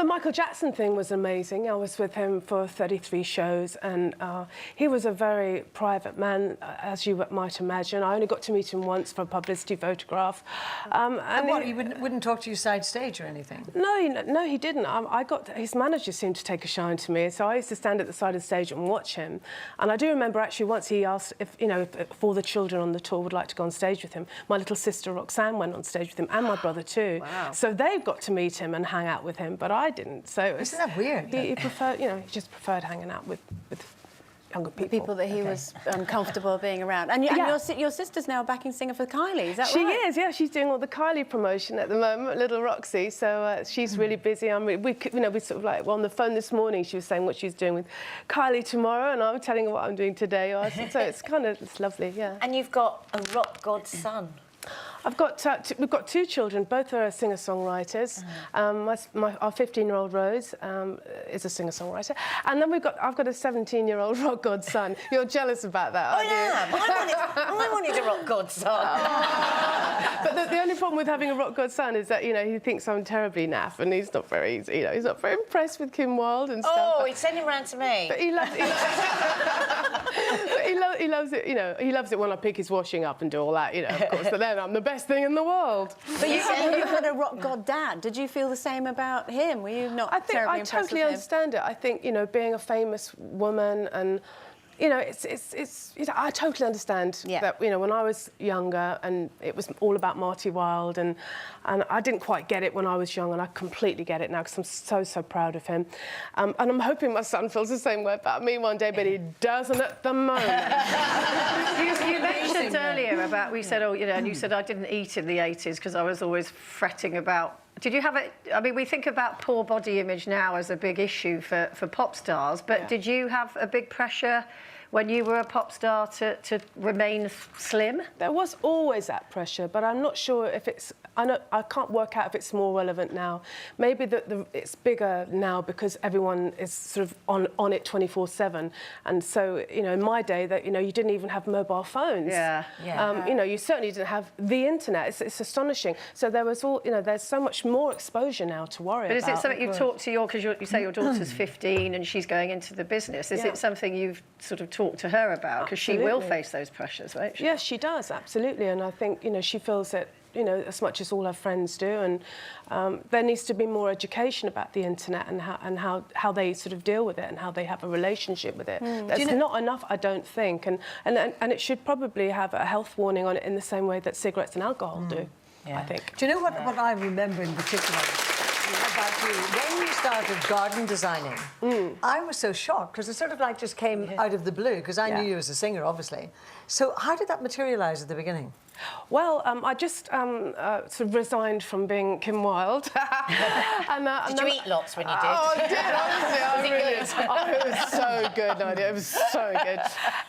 The Michael Jackson thing was amazing. I was with him for 33 shows, and he was a very private man, as you might imagine. I only got to meet him once for a publicity photograph. And what, he wouldn't talk to you side stage or anything? No, he didn't. His manager seemed to take a shine to me, so I used to stand at the side of the stage and watch him. And I do remember actually once he asked if all the children on the tour would like to go on stage with him. My little sister Roxanne went on stage with him, and my brother too. Wow. So they've got to meet him and hang out with him, but I didn't. So isn't that weird? He preferred, he just preferred hanging out with younger people. People that he was comfortable being around. And, your sister's now a backing singer for Kylie, is that right? She is, yeah. She's doing all the Kylie promotion at the moment, little Roxy. So she's really busy. We sort of like, on the phone this morning, she was saying what she's doing with Kylie tomorrow, and I'm telling her what I'm doing today. So it's lovely, yeah. And you've got a rock god son. We've got 2 children. Both are singer-songwriters. Our 15-year-old Rose is a singer-songwriter, and then I've got a 17-year-old rock god son. You're jealous about that, aren't you? I wanted a rock god son. But the only problem with having a rock god son is that he thinks I'm terribly naff, and he's not very he's not very impressed with Kim Wilde and stuff. Oh, he'd send him round to me. But he loves it. He loves it when I pick his washing up and do all that. Of course. But then I'm the best thing in the world. But you had a rock god dad. Did you feel the same about him? Were you not terribly impressed with him? I totally understand it. I think, being a famous woman and, I totally understand that, when I was younger and it was all about Marty Wilde and I didn't quite get it when I was young, and I completely get it now because I'm so proud of him. And I'm hoping my son feels the same way about me one day, but he doesn't at the moment. You mentioned earlier about, we said, and you said I didn't eat in the 80s because I was always fretting about... Did you have it? I mean, we think about poor body image now as a big issue for pop stars, but did you have a big pressure when you were a pop star to remain slim? There was always that pressure, but I'm not sure if it's... I can't work out if it's more relevant now. Maybe it's bigger now because everyone is sort of on it 24/7, and so in my day that you didn't even have mobile phones. You certainly didn't have the internet. It's astonishing. So there was there's so much more exposure now to worry about. But is it something you've talked to because you say your daughter's 15 and she's going into the business? Is it something you've sort of talked to her about? Because she will face those pressures, won't she? Yes, she does, absolutely. And I think she feels that as much as all her friends do, and there needs to be more education about the internet and how they sort of deal with it and how they have a relationship with it. There's not enough, I don't think, and it should probably have a health warning on it in the same way that cigarettes and alcohol do. I think. Do you know what I remember in particular about you? When you started garden designing, I was so shocked because it sort of like just came out of the blue because I knew you as a singer, obviously. So how did that materialise at the beginning? Well, I just sort of resigned from being Kim Wilde. Did you eat lots when you did? Oh, I did, honestly. It was so good, Nadia. It was so good.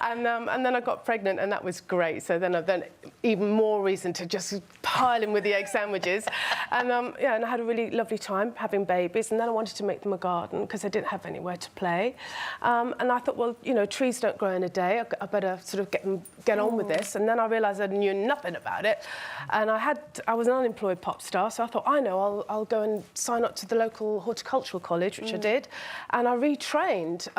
And then I got pregnant, and that was great. So then even more reason to just pile in with the egg sandwiches. And and I had a really lovely time having babies. And then I wanted to make them a garden because I didn't have anywhere to play. And I thought, well, trees don't grow in a day. I better sort of get on with this. And then I realised I knew nothing about it, and I was an unemployed pop star, so I thought, I'll go and sign up to the local horticultural college, which I did, and I retrained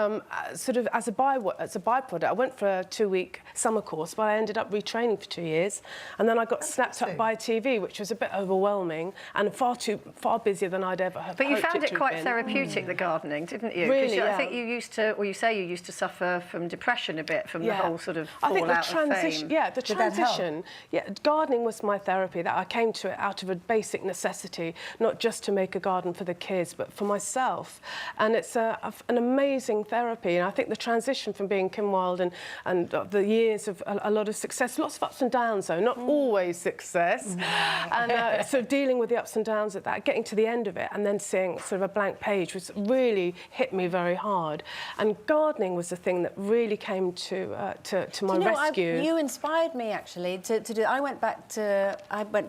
sort of as a byproduct. I went for a 2-week summer course, but I ended up retraining for 2 years, and then I got snapped up by TV, which was a bit overwhelming and far busier than I'd ever have. But you found it quite therapeutic, the gardening, didn't you? Really, I think you used to, or you say you used to suffer from depression a bit from the whole sort of fallout I think the of fame. the transition. Yeah, gardening was my therapy. That I came to it out of a basic necessity, not just to make a garden for the kids, but for myself. And it's an amazing therapy. And I think the transition from being Kim Wilde and the years of a lot of success, lots of ups and downs, though, not always success. And sort of dealing with the ups and downs of that, getting to the end of it, and then seeing sort of a blank page was really hit me very hard. And gardening was the thing that really came to my rescue. You inspired me actually to to do. I went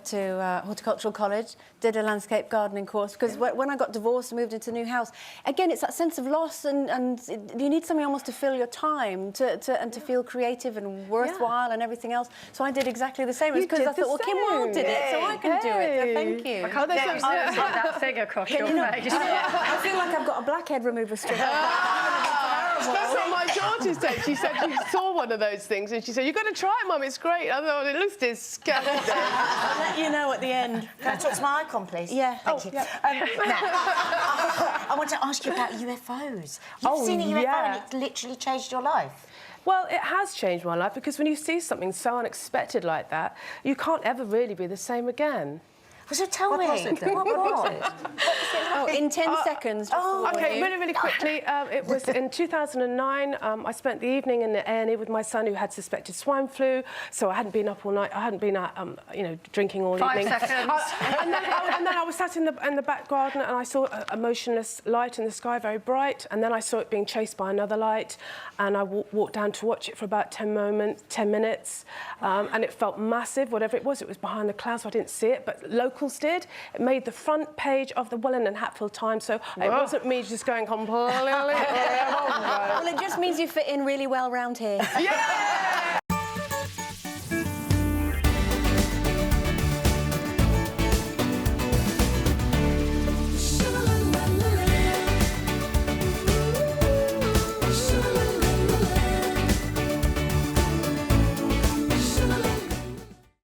to horticultural college, did a landscape gardening course because when I got divorced and moved into a new house, again, it's that sense of loss and you need something almost to fill your time and to feel creative and worthwhile and everything else. So I did exactly the same. Because I thought, well, Kim Wilde did it, so I can do it. So thank you. I can't believe that thing across your face. I feel like I've got a blackhead remover strip. That's what my daughter said. She said she saw one of those things and she said, "You've got to try it, Mum, it's great." I thought, it looks disgusting. I'll let you know at the end. Can I talk to my icon, please? Yeah. Thank you. Yeah. Now, I want to ask you about UFOs. You've seen a UFO and it's literally changed your life. Well, it has changed my life because when you see something so unexpected like that, you can't ever really be the same again. So tell me. What was it then? What was it? Oh, in 10 seconds. Okay, really quickly. It was in 2009. I spent the evening in the A&E with my son who had suspected swine flu, so I hadn't been up all night. I hadn't been, drinking all 5 evening. seconds. And then I was sat in the back garden and I saw a motionless light in the sky, very bright. And then I saw it being chased by another light, and I walked down to watch it for about 10 minutes, and it felt massive. Whatever it was behind the clouds. So I didn't see it, but locals did. It made the front page of the Welland and Hatfield Times, so it wasn't me just going completely. Well, it just means you fit in really well round here. Yeah!